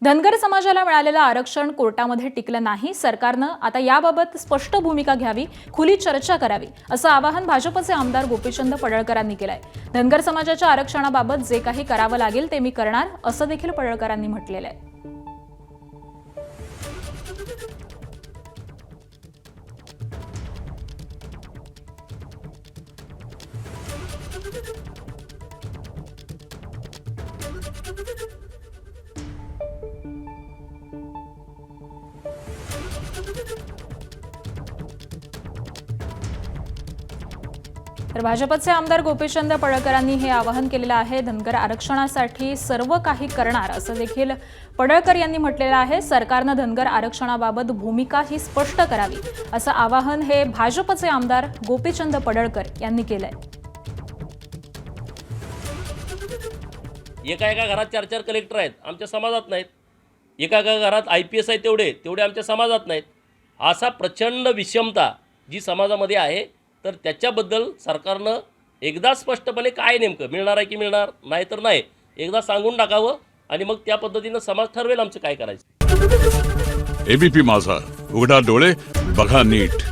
धनगर समाजाला मिळालेलं आरक्षण कोर्टामध्ये टिकलं नाही. सरकारनं आता याबाबत स्पष्ट भूमिका घ्यावी, खुली चर्चा करावी, असं आवाहन भाजपचे आमदार गोपीचंद पडळकरांनी केलंय. धनगर समाजाच्या आरक्षणाबाबत जे काही करावं लागेल ते मी करणार, असं देखील पडळकरांनी म्हटलेलं आहे. तर भाजपचे आमदार गोपीचंद पडळकरांनी हे आवाहन केलेलं आहे. धनगर आरक्षणासाठी सर्व काही करणार, असं देखील पडळकर यांनी म्हटलेलं आहे. सरकारनं धनगर आरक्षणाबाबत भूमिका ही स्पष्ट करावी, असं आवाहन हे भाजपचे आमदार गोपीचंद पडळकर यांनी केलंय. एका घरात 4-4 कलेक्टर आहेत, आमच्या समाजात नाहीत. एका घरात IPS आहेत, तेवढे आमच्या समाजात नाहीत. असा प्रचंड विषमता जी समाजामध्ये आहे, तर त्याच्याबद्दल सरकारनं एकदा स्पष्टपणे काय नेमकं मिळणार आहे की मिळणार नाही तर नाही, एकदा सांगून टाकावं आणि मग त्या पद्धतीनं समाज ठरवेल आमचं काय करायचं. ABP माझा, उघडा डोळे बघा नीट.